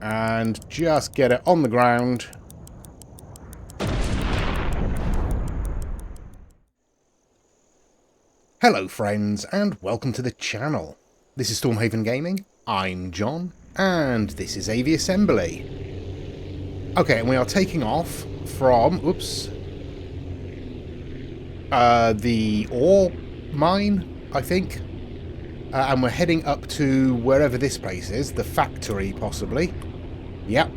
And just get it on the ground. Hello friends, and welcome to the channel. This is Stormhaven Gaming, I'm John, and this is Aviassembly. Okay, and we are taking off from, the ore mine, I think. And we're heading up to wherever this place is, the factory possibly. Yep.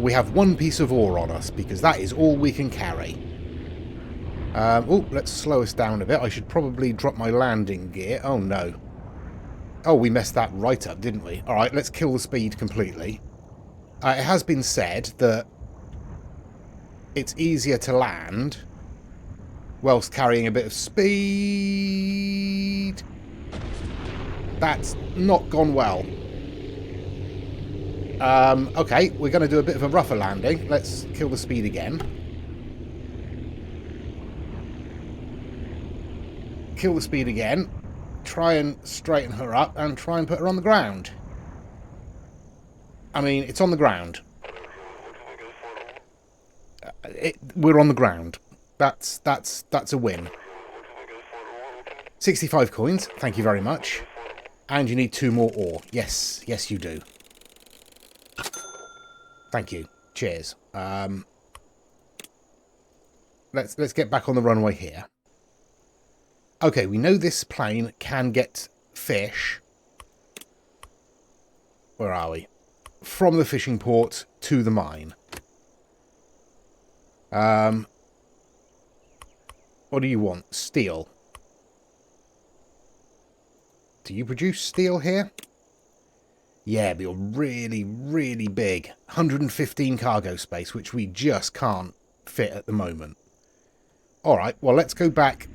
We have one piece of ore on us, because that is all we can carry. Let's slow us down a bit. I should probably drop my landing gear. Oh, no. Oh, we messed that right up, didn't we? Alright, let's kill the speed completely. It has been said that it's easier to land whilst carrying a bit of speed. That's not gone well. Okay, we're going to do a bit of a rougher landing. Let's kill the speed again. Kill the speed again, try and straighten her up, and try and put her on the ground. I mean, it's on the ground. We're on the ground. That's a win. 65 coins, thank you very much. And you need 2 more ore. Yes, yes you do. Thank you. Cheers. Let's get back on the runway here. Okay, we know this plane can get fish. Where are we? From the fishing port to the mine. What do you want? Steel. Do you produce steel here? Yeah, but you're really, really big. 115 cargo space, which we just can't fit at the moment. Alright, well, let's go back.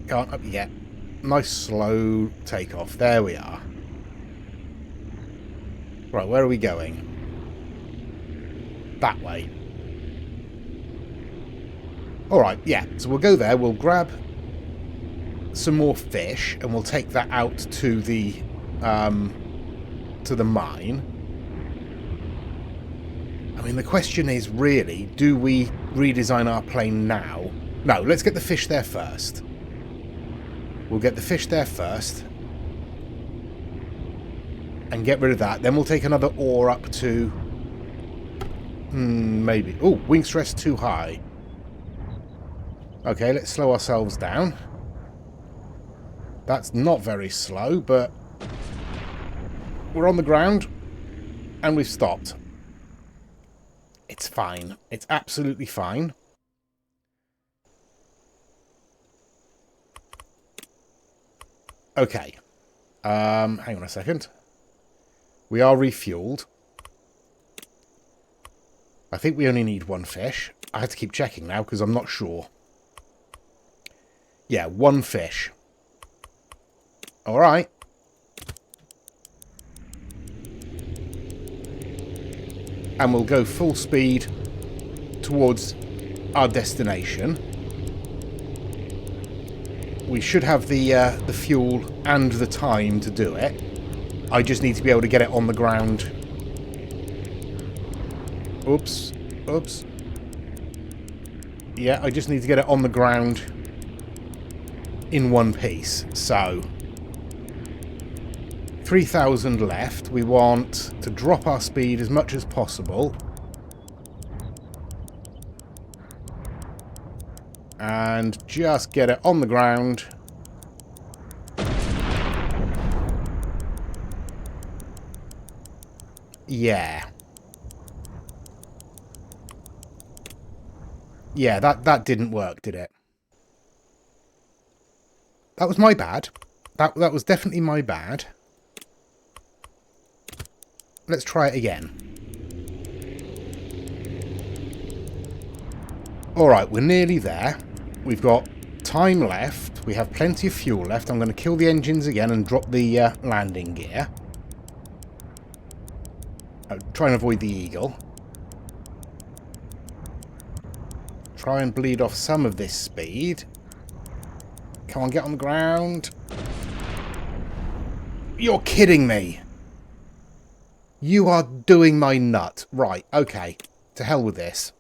Can't up yet. Nice slow takeoff. There we are. Right, where are we going? That way. Alright, yeah. So we'll go there. We'll grab some more fish and we'll take that out to the mine. I mean, the question is really, do we redesign our plane now? No, let's get the fish there first. We'll get the fish there first. And get rid of that. Then we'll take another ore up to... maybe. Oh, wing stress too high. Okay, let's slow ourselves down. That's not very slow, but... we're on the ground. And we've stopped. It's fine. It's absolutely fine. Okay. Hang on a second. We are refueled. I think we only need 1 fish. I have to keep checking now because I'm not sure. Yeah, 1 fish. Alright. And we'll go full speed towards our destination. We should have the fuel and the time to do it. I just need to be able to get it on the ground. Oops. Oops. Yeah, I just need to get it on the ground in one piece. So, 3,000 left. We want to drop our speed as much as possible. And just get it on the ground. Yeah. Yeah, that didn't work, did it? That was my bad. That was definitely my bad. Let's try it again. Alright, we're nearly there. We've got time left. We have plenty of fuel left. I'm going to kill the engines again and drop the landing gear. Try and avoid the eagle. Try and bleed off some of this speed. Come on, get on the ground. You're kidding me. You are doing my nut. Right, okay. To hell with this.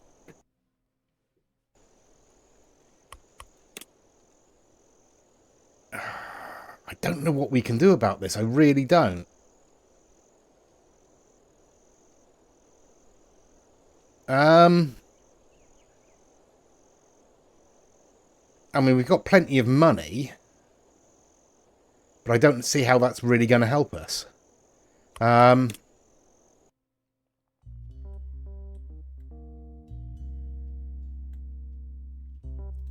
I don't know what we can do about this. I really don't. I mean, we've got plenty of money, but I don't see how that's really going to help us.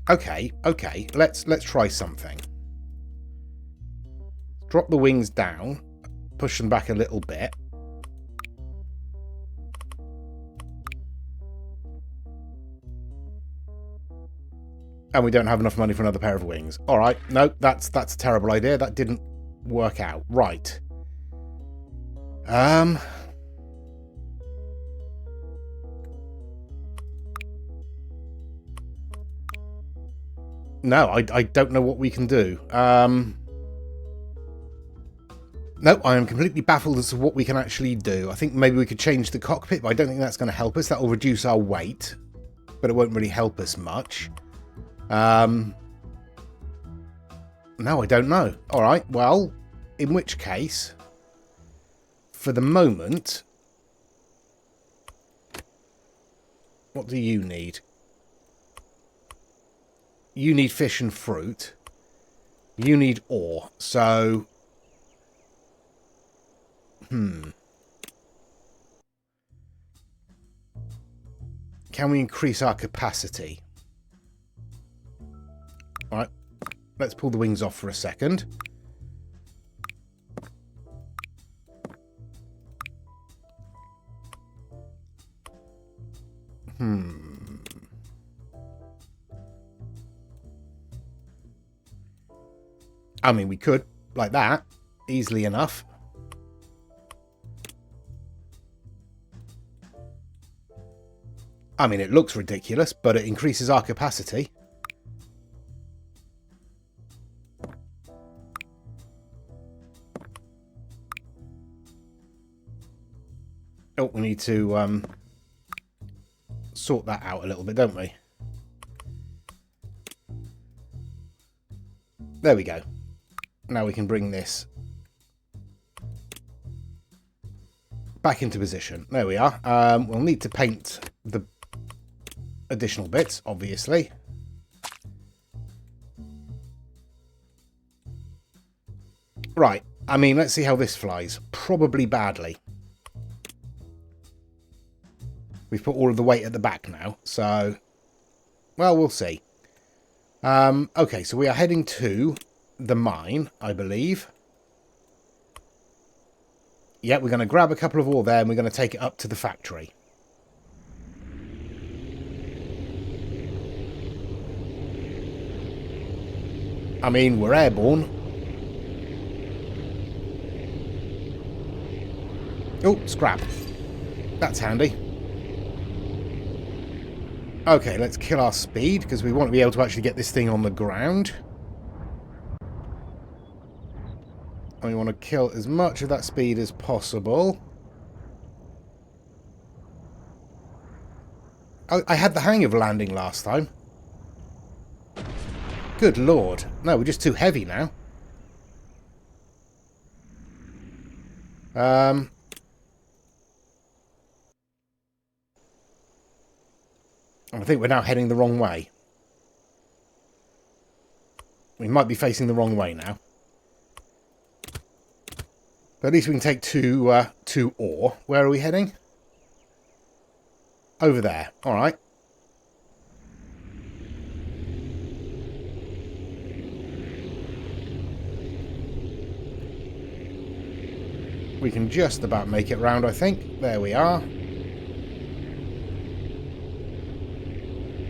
Okay, let's try something. Drop the wings down, push them back a little bit. And we don't have enough money for another pair of wings. All right, no, that's a terrible idea. That didn't work out. Right. No, I don't know what we can do. No, I am completely baffled as to what we can actually do. I think maybe we could change the cockpit, but I don't think that's going to help us. That will reduce our weight, but it won't really help us much. No, I don't know. All right, well, in which case, for the moment, what do you need? You need fish and fruit. You need ore. So, can we increase our capacity? All right, let's pull the wings off for a second. I mean, we could, like that, easily enough. I mean, it looks ridiculous, but it increases our capacity. Oh, we need to sort that out a little bit, don't we? There we go. Now we can bring this back into position. There we are. We'll need to paint the additional bits, obviously. Right. I mean, let's see how this flies. Probably badly. We've put all of the weight at the back now, so, well, we'll see. Okay, so we are heading to the mine, I believe. Yeah, we're going to grab a couple of ore there and we're going to take it up to the factory. I mean, we're airborne. Oh, scrap. That's handy. Okay, let's kill our speed, because we want to be able to actually get this thing on the ground. And we want to kill as much of that speed as possible. I had the hang of landing last time. Good lord. No, we're just too heavy now. I think we're now heading the wrong way. We might be facing the wrong way now. But at least we can take two ore. Where are we heading? Over there. All right. We can just about make it round, I think. There we are.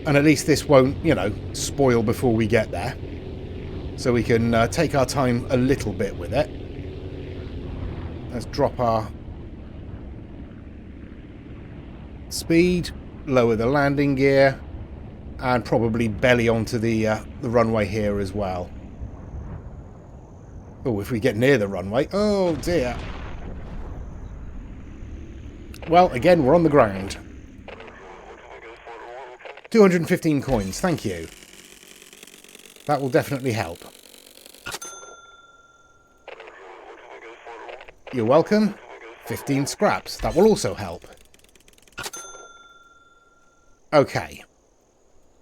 And at least this won't, you know, spoil before we get there. So we can take our time a little bit with it. Let's drop our speed, lower the landing gear, and probably belly onto the runway here as well. Oh, if we get near the runway. Oh, dear. Well, again, we're on the ground. 215 coins, thank you. That will definitely help. You're welcome. 15 scraps, that will also help. Okay.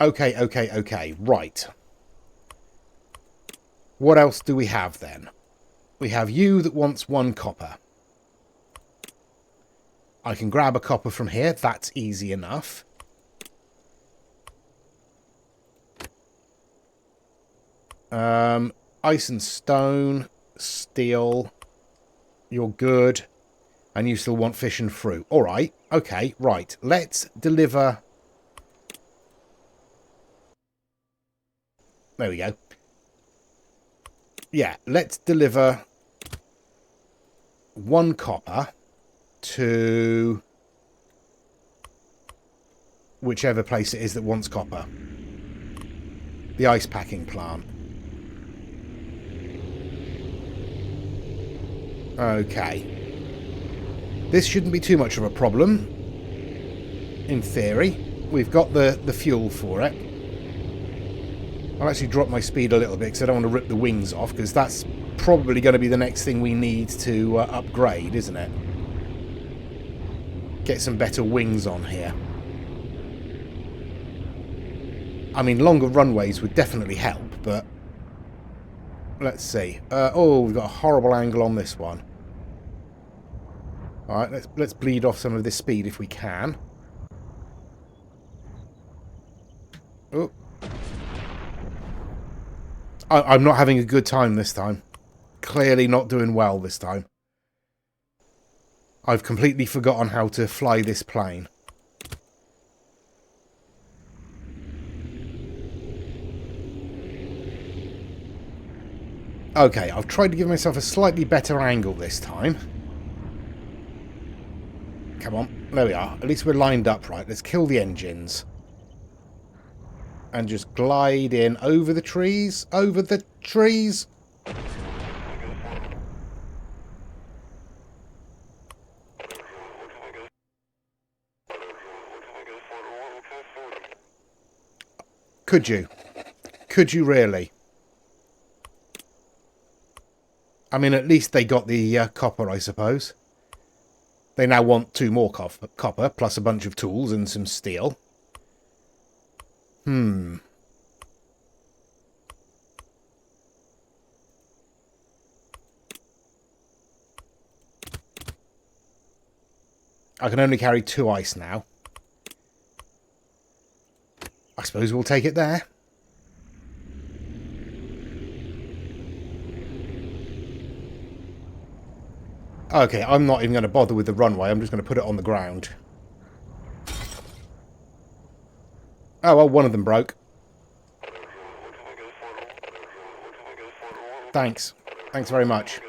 Okay, right. What else do we have then? We have you that wants 1 copper. I can grab a copper from here, that's easy enough. Ice and stone, steel, you're good, and you still want fish and fruit. Alright, okay, right, let's deliver... There we go. Yeah, let's deliver 1 copper to whichever place it is that wants copper. The ice packing plant. Okay. This shouldn't be too much of a problem. In theory. We've got the fuel for it. I'll actually drop my speed a little bit because I don't want to rip the wings off, because that's probably going to be the next thing we need to upgrade, isn't it? Get some better wings on here. I mean, longer runways would definitely help, but... Let's see. Oh, we've got a horrible angle on this one. Alright, let's bleed off some of this speed if we can. Oh. I'm not having a good time this time. Clearly not doing well this time. I've completely forgotten how to fly this plane. Okay, I've tried to give myself a slightly better angle this time. Come on, there we are. At least we're lined up right. Let's kill the engines. And just glide in over the trees. Over the trees. Could you? Could you really? I mean, at least they got the copper, I suppose. They now want 2 more copper, plus a bunch of tools and some steel. I can only carry 2 ice now. I suppose we'll take it there. Okay, I'm not even going to bother with the runway. I'm just going to put it on the ground. Oh, well, one of them broke. Thanks. Thanks very much.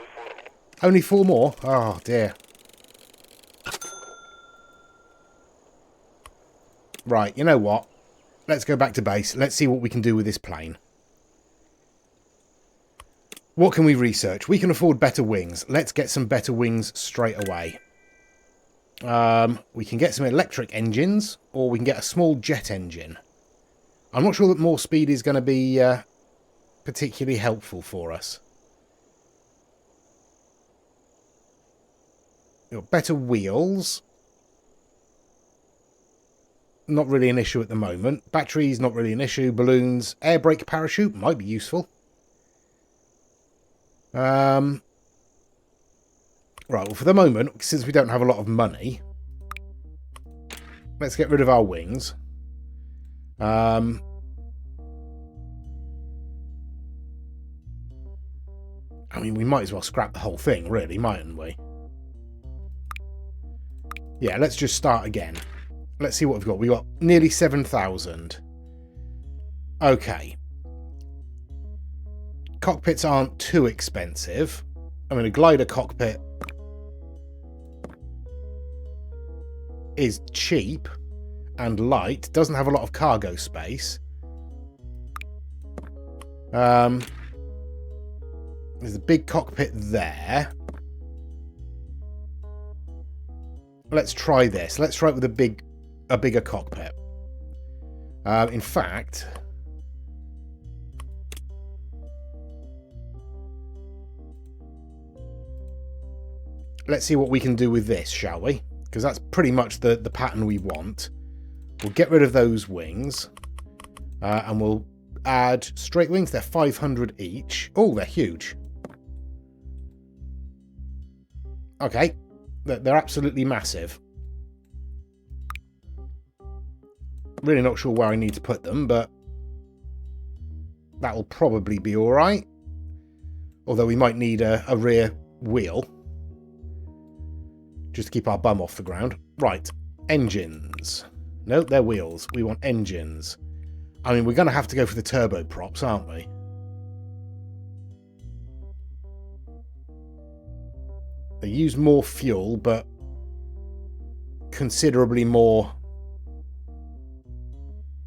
Only 4 more? Oh, dear. Right, you know what? Let's go back to base. Let's see what we can do with this plane. What can we research? We can afford better wings. Let's get some better wings straight away. We can get some electric engines, or we can get a small jet engine. I'm not sure that more speed is going to be particularly helpful for us. We've got better wheels. Not really an issue at the moment. Batteries, not really an issue. Balloons. Air brake parachute might be useful. Right, well, for the moment, since we don't have a lot of money, let's get rid of our wings. I mean, we might as well scrap the whole thing, really, mightn't we? Yeah, let's just start again. Let's see what we've got. We've got nearly 7,000. Okay. Cockpits aren't too expensive. I mean, a glider cockpit is cheap and light. Doesn't have a lot of cargo space. There's a big cockpit there. let's try this. Let's try it with a bigger cockpit. In fact, let's see what we can do with this, shall we? Because that's pretty much the pattern we want. We'll get rid of those wings. And we'll add straight wings. They're 500 each. Oh, they're huge. Okay. They're absolutely massive. Really not sure where I need to put them, but that'll probably be alright. Although we might need a rear wheel. Just to keep our bum off the ground. Right. Engines. No, they're wheels. We want engines. I mean, we're going to have to go for the turboprops, aren't we? They use more fuel, but considerably more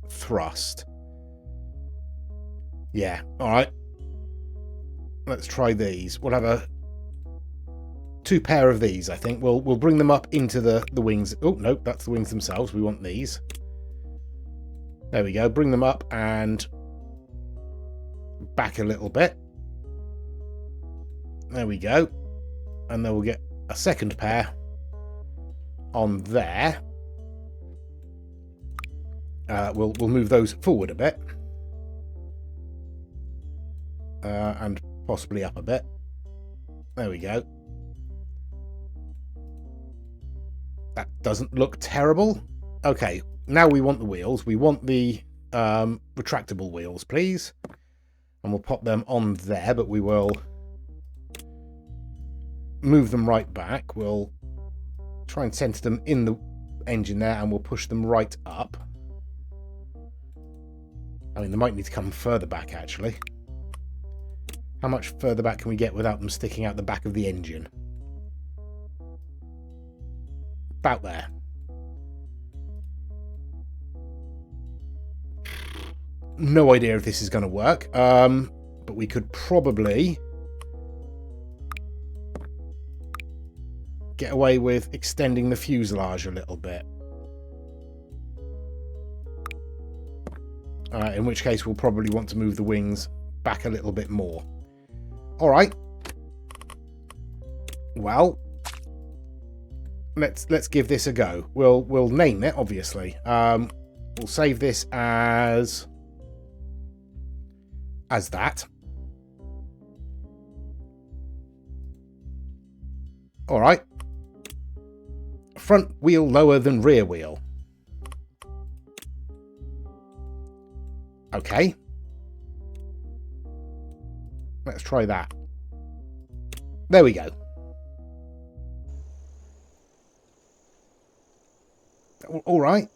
thrust. Yeah, alright. Let's try these. We'll have two pair of these, I think. We'll bring them up into the wings. Oh, no, that's the wings themselves. We want these. There we go. Bring them up and back a little bit. There we go. And then we'll get a second pair on there. We'll move those forward a bit. And possibly up a bit. There we go. That doesn't look terrible. Okay, now we want the wheels. We want the retractable wheels, please. And we'll pop them on there, but we will move them right back. We'll try and center them in the engine there, and we'll push them right up. I mean, they might need to come further back, actually. How much further back can we get without them sticking out the back of the engine? About there. No idea if this is going to work, but we could probably get away with extending the fuselage a little bit. In which case we'll probably want to move the wings back a little bit more. All right. Well, let's give this a go. We'll name it, obviously. We'll save this as that. All right. Front wheel lower than rear wheel. Okay. Let's try that. There we go. All right.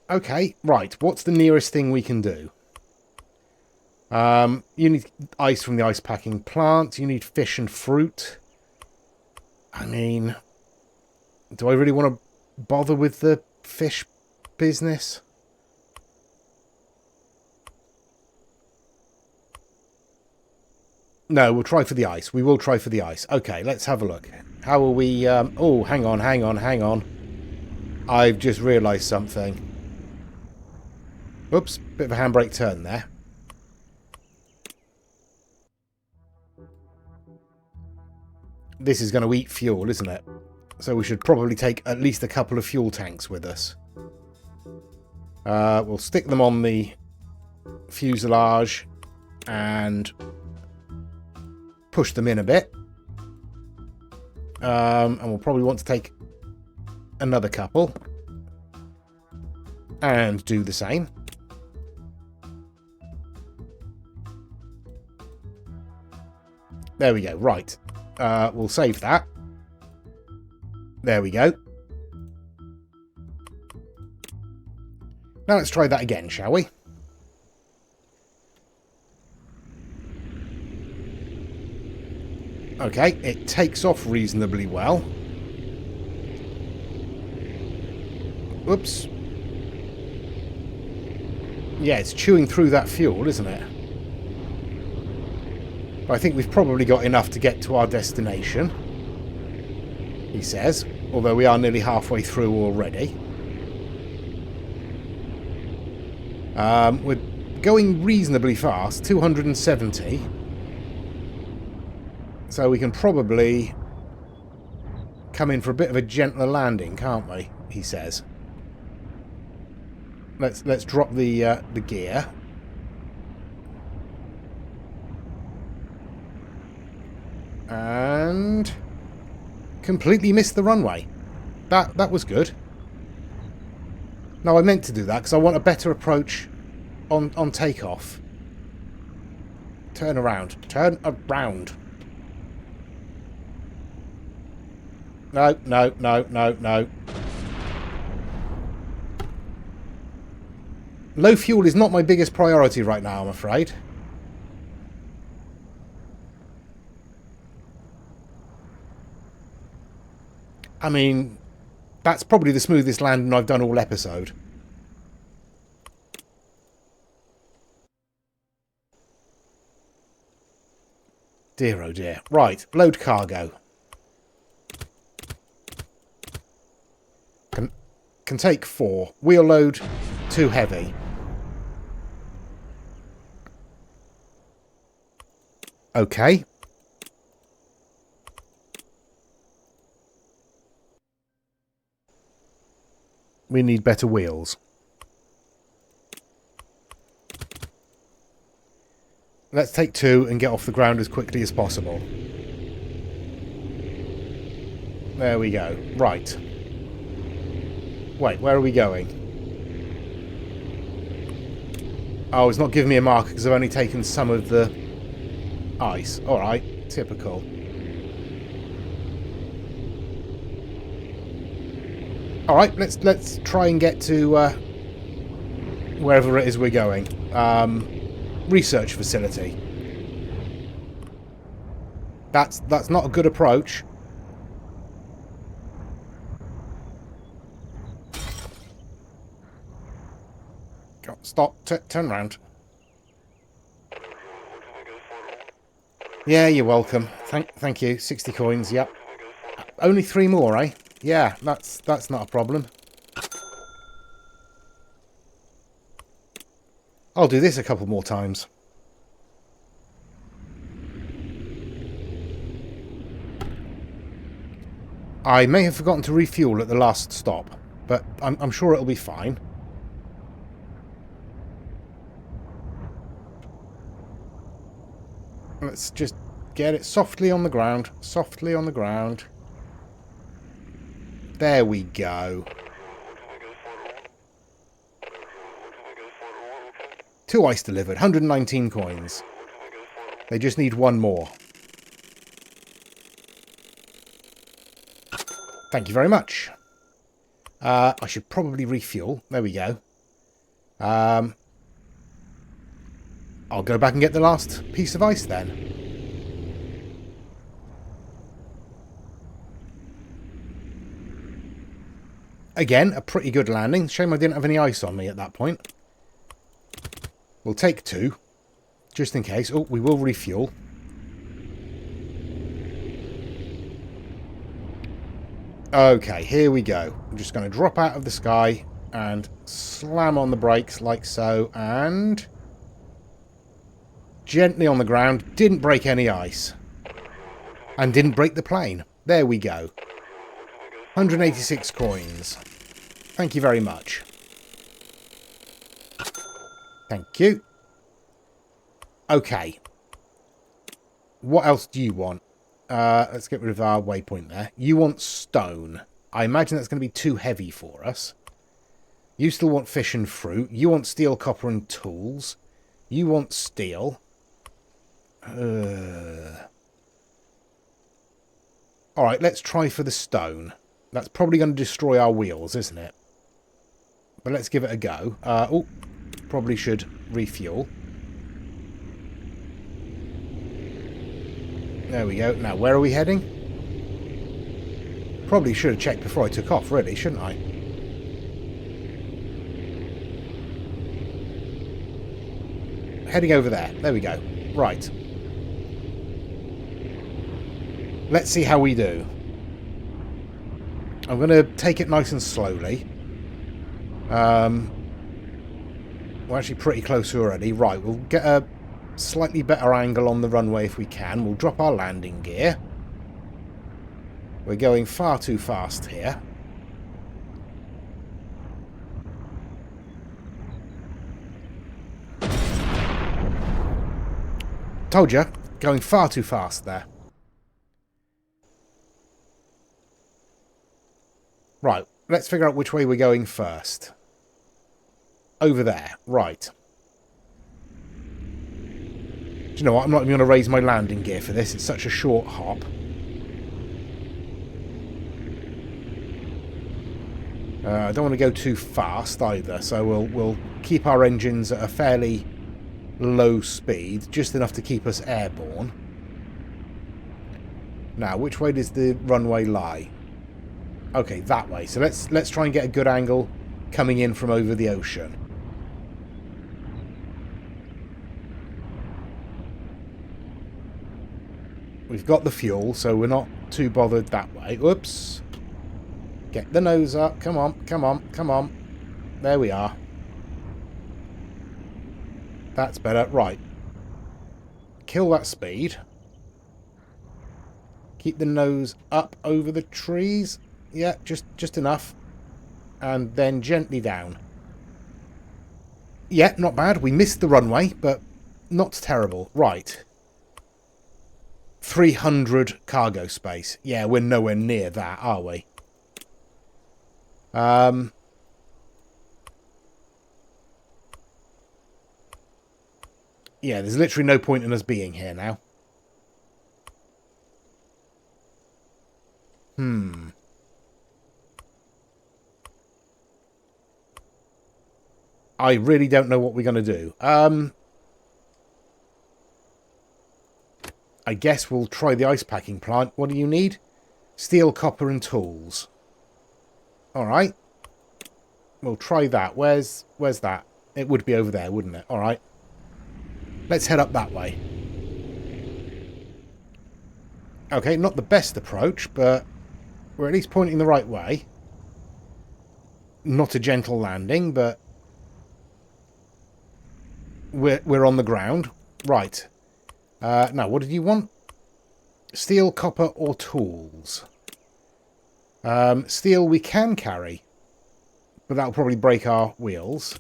Okay, right. What's the nearest thing we can do? You need ice from the ice packing plant. You need fish and fruit. I mean, do I really want to bother with the fish business? No, we'll try for the ice. We will try for the ice. Okay, let's have a look. How are we... oh, hang on. I've just realised something. Oops, bit of a handbrake turn there. This is going to eat fuel, isn't it? So we should probably take at least a couple of fuel tanks with us. We'll stick them on the fuselage and push them in a bit. And we'll probably want to take another couple and do the same. There we go. Right. We'll save that. There we go. Now let's try that again, shall we? Okay, it takes off reasonably well. Oops. Yeah, it's chewing through that fuel, isn't it? But I think we've probably got enough to get to our destination. he says, although we are nearly halfway through already. We're going reasonably fast, 270. So we can probably come in for a bit of a gentler landing, can't we? He says. Let's drop the gear. And completely missed the runway. That was good. No, I meant to do that because I want a better approach on takeoff. Turn around. Turn around. No, no, no, no, no. Low fuel is not my biggest priority right now, I'm afraid. I mean, that's probably the smoothest landing I've done all episode. Dear oh dear. Right, load cargo. Can take 4. Wheel load too heavy. Okay. We need better wheels. Let's take 2 and get off the ground as quickly as possible. There we go. Right. Wait, where are we going? Oh, it's not giving me a marker because I've only taken some of the ice. Alright, typical. Alright, let's try and get to wherever it is we're going. Research facility. That's not a good approach. Stop. Turn around. Yeah, you're welcome. Thank you. 60 coins. Yep. Only 3 more, eh? Yeah, that's not a problem. I'll do this a couple more times. I may have forgotten to refuel at the last stop, but I'm sure it'll be fine. Let's just get it softly on the ground. Softly on the ground. There we go. 2 ice delivered. 119 coins. They just need 1 more. Thank you very much. I should probably refuel. There we go. I'll go back and get the last piece of ice then. Again, a pretty good landing. Shame I didn't have any ice on me at that point. We'll take 2, just in case. Oh, we will refuel. Okay, here we go. I'm just going to drop out of the sky and slam on the brakes like so, and gently on the ground. Didn't break any ice. And didn't break the plane. There we go. 186 coins. Thank you very much. Thank you. Okay. What else do you want? Let's get rid of our waypoint there. You want stone. I imagine that's going to be too heavy for us. You still want fish and fruit. You want steel, copper and tools. You want steel. Alright, let's try for the stone. That's probably going to destroy our wheels, isn't it? But let's give it a go. Oh, probably should refuel. There we go. Now, where are we heading? Probably should have checked before I took off, really, shouldn't I? Heading over there. There we go. Right. Let's see how we do. I'm going to take it nice and slowly. We're actually pretty close already. Right, we'll get a slightly better angle on the runway if we can. We'll drop our landing gear. We're going far too fast here. Told you, going far too fast there. Right, let's figure out which way we're going first. Over there, right. Do you know what? I'm not even going to raise my landing gear for this. It's such a short hop. I don't want to go too fast either, so we'll keep our engines at a fairly low speed, just enough to keep us airborne. Now, which way does the runway lie? Okay, that way. So let's try and get a good angle coming in from over the ocean. We've got the fuel, so we're not too bothered that way. Oops. Get the nose up. Come on, come on, come on. There we are. That's better. Right. Kill that speed. Keep the nose up over the trees. Yeah, just enough. And then gently down. Yeah, not bad. We missed the runway, but not terrible. Right. 300 cargo space. Yeah, we're nowhere near that, are we? Yeah, there's literally no point in us being here now. I really don't know what we're going to do. I guess we'll try the ice packing plant. What do you need? Steel, copper and tools. Alright. We'll try that. Where's that? It would be over there, wouldn't it? Alright. Let's head up that way. Okay, not the best approach, but we're at least pointing the right way. Not a gentle landing, but we're on the ground. Right. Now, what did you want? Steel, copper, or tools? Steel we can carry, but that'll probably break our wheels.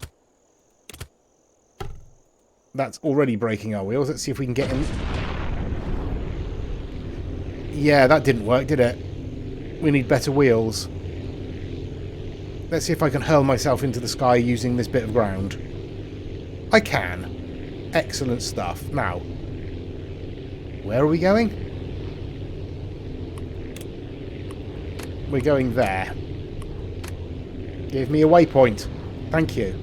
That's already breaking our wheels. Let's see if we can get in. Yeah, that didn't work, did it? We need better wheels. Let's see if I can hurl myself into the sky using this bit of ground. I can. Excellent stuff. Now, where are we going? We're going there. Give me a waypoint. Thank you.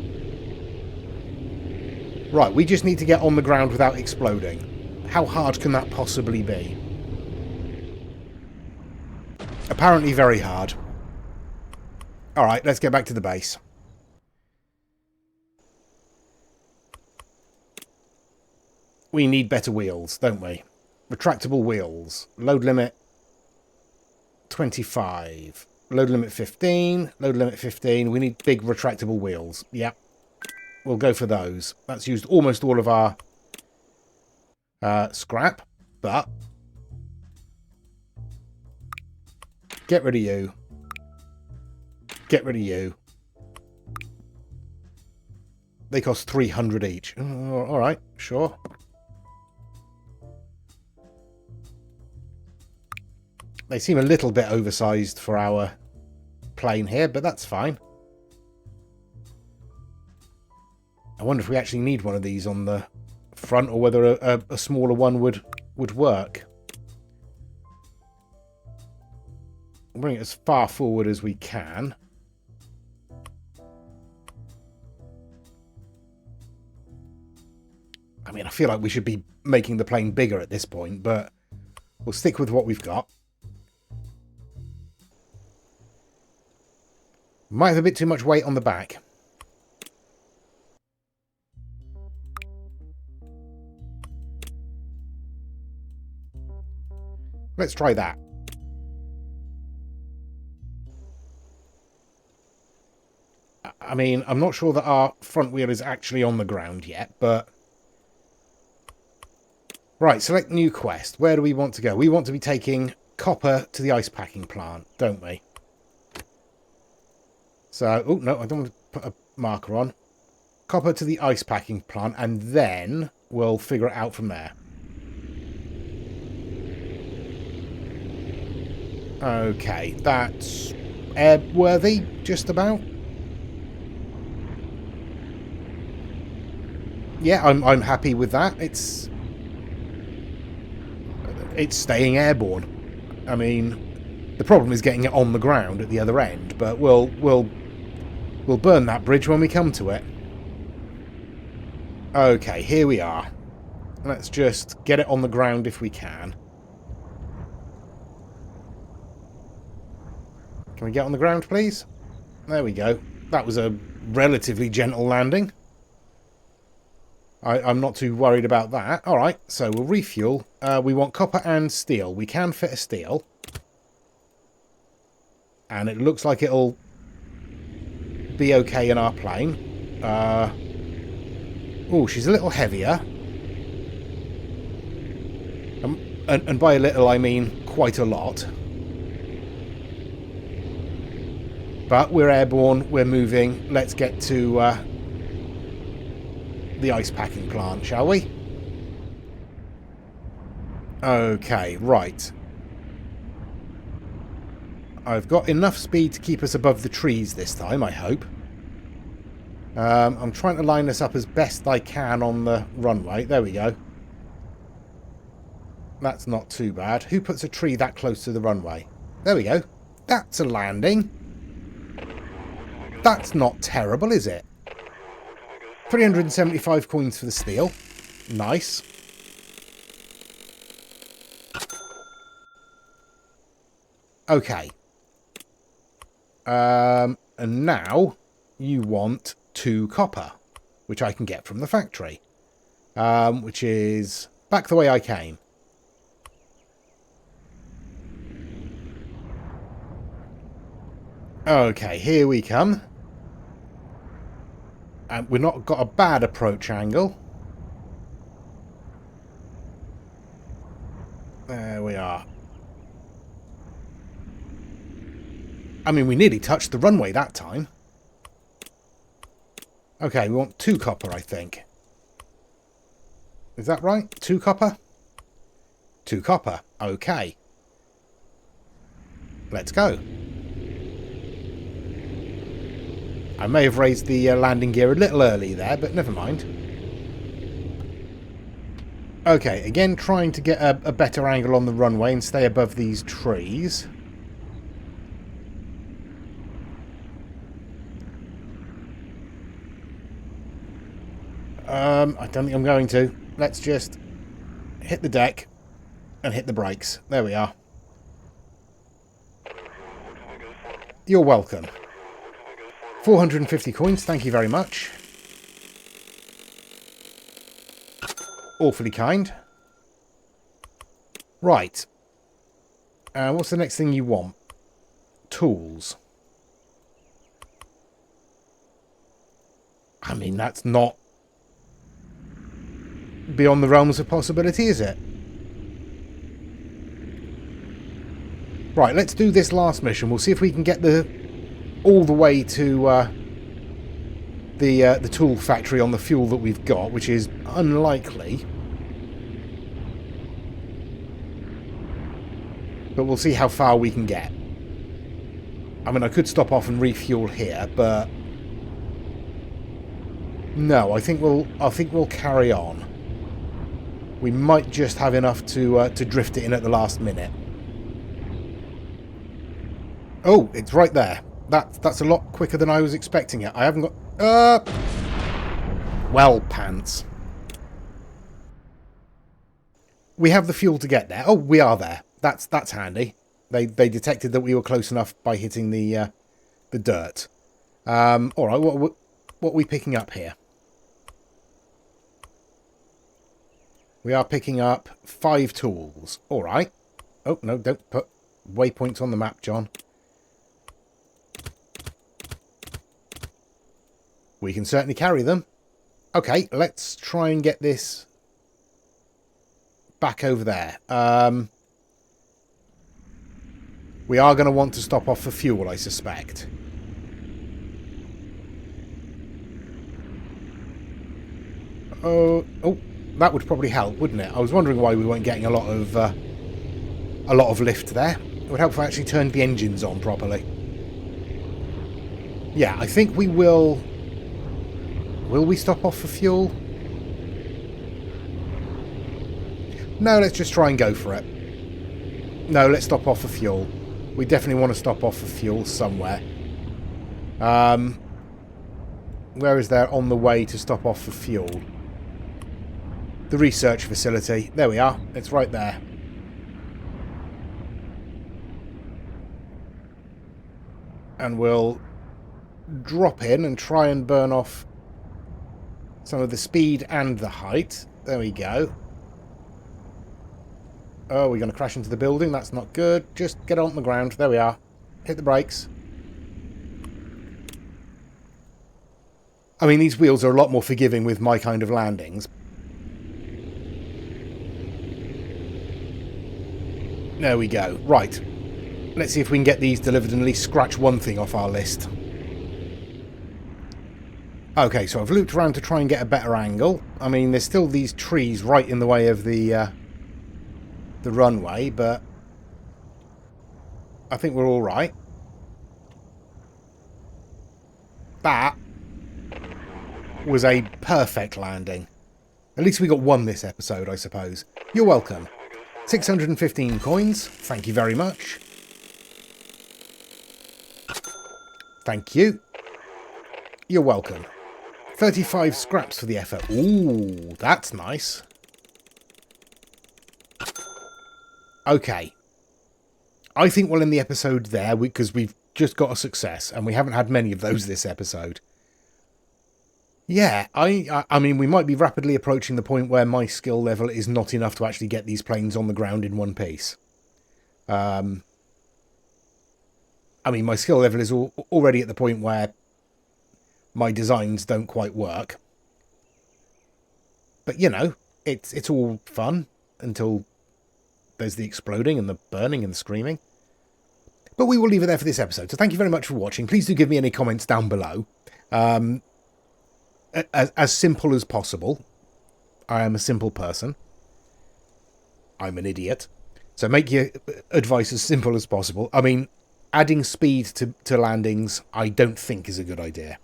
Right, we just need to get on the ground without exploding. How hard can that possibly be? Apparently very hard. Alright, let's get back to the base. We need better wheels, don't we? Retractable wheels. Load limit 25. Load limit 15. Load limit 15. We need big retractable wheels. Yep. We'll go for those. That's used almost all of our scrap, but get rid of you. Get rid of you. They cost 300 each. All right, sure. They seem a little bit oversized for our plane here, but that's fine. I wonder if we actually need one of these on the front, or whether a smaller one would work. We'll bring it as far forward as we can. I mean, I feel like we should be making the plane bigger at this point, but we'll stick with what we've got. Might have a bit too much weight on the back. Let's try that. I mean, I'm not sure that our front wheel is actually on the ground yet, but... Right, select new quest. Where do we want to go? We want to be taking copper to the ice packing plant, don't we? So, oh, no, I don't want to put a marker on. Copper to the ice packing plant, and then we'll figure it out from there. Okay, that's airworthy, just about. Yeah, I'm happy with that. It's staying airborne. I mean, the problem is getting it on the ground at the other end, but we'll burn that bridge when we come to it. Okay, here we are. Let's just get it on the ground if we can. Can we get on the ground, please? There we go. That was a relatively gentle landing. I'm not too worried about that. Alright, so we'll refuel. We want copper and steel. We can fit a steel. And it looks like it'll be okay in our plane. Oh, she's a little heavier. And by a little, I mean quite a lot. But we're airborne, we're moving. Let's get to the ice packing plant, shall we? Okay, right. I've got enough speed to keep us above the trees this time, I hope. I'm trying to line this up as best I can on the runway. There we go. That's not too bad. Who puts a tree that close to the runway? There we go. That's a landing. That's not terrible, is it? 375 coins for the steel. Nice. Okay. And now you want 2 copper, which I can get from the factory. Which is back the way I came. Okay, here we come. And we've not got a bad approach angle. There we are. I mean, we nearly touched the runway that time. Okay, we want 2 copper, I think. Is that right? 2 copper? 2 copper. Okay. Let's go. I may have raised the landing gear a little early there, but never mind. Okay, again trying to get a better angle on the runway and stay above these trees. I don't think I'm going to. Let's just hit the deck and hit the brakes. There we are. You're welcome. 450 coins, thank you very much. Awfully kind. Right. What's the next thing you want? Tools. I mean, that's not beyond the realms of possibility, is it? Right, let's do this last mission. We'll see if we can get all the way to the tool factory on the fuel that we've got, which is unlikely. But we'll see how far we can get. I mean, I could stop off and refuel here, but no, I think we'll carry on. We might just have enough to drift it in at the last minute. Oh, it's right there. That's a lot quicker than I was expecting it. I haven't got... well, pants. We have the fuel to get there. Oh, we are there. That's handy. They detected that we were close enough by hitting the dirt. All right, what are we picking up here? We are picking up 5 tools. All right. Oh, no, don't put waypoints on the map, John. We can certainly carry them. Okay, let's try and get this back over there. We are going to want to stop off for fuel, I suspect. Oh, that would probably help, wouldn't it? I was wondering why we weren't getting a lot of lift there. It would help if I actually turned the engines on properly. Yeah, I think we will. Will we stop off for fuel? No, let's just try and go for it. No, let's stop off for fuel. We definitely want to stop off for fuel somewhere. Where is there on the way to stop off for fuel? The research facility. There we are. It's right there. And we'll drop in and try and burn off some of the speed and the height. There we go. Oh, we're going to crash into the building. That's not good. Just get on the ground. There we are. Hit the brakes. I mean, these wheels are a lot more forgiving with my kind of landings. There we go. Right. Let's see if we can get these delivered and at least scratch one thing off our list. Okay, so I've looped around to try and get a better angle. I mean, there's still these trees right in the way of the runway, but I think we're all right. That was a perfect landing. At least we got one this episode, I suppose. You're welcome. 615 coins. Thank you very much. Thank you. You're welcome. 35 scraps for the effort. Ooh, that's nice. Okay. I think we'll end the episode there because we've just got a success and we haven't had many of those this episode. Yeah, I mean, we might be rapidly approaching the point where my skill level is not enough to actually get these planes on the ground in one piece. I mean, my skill level is already at the point where my designs don't quite work. But, you know, it's all fun until there's the exploding and the burning and the screaming. But we will leave it there for this episode. So thank you very much for watching. Please do give me any comments down below. As simple as possible. I am a simple person. I'm an idiot. So make your advice as simple as possible. I mean, adding speed to landings, I don't think is a good idea.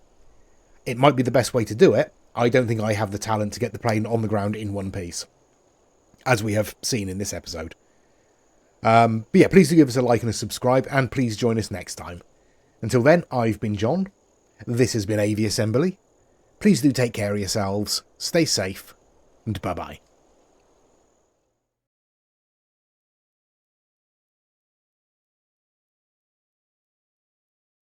It might be the best way to do it. I don't think I have the talent to get the plane on the ground in one piece, as we have seen in this episode. But yeah, please do give us a like and a subscribe, and please join us next time. Until then, I've been John. This has been Aviassembly. Please do take care of yourselves, stay safe, and bye-bye.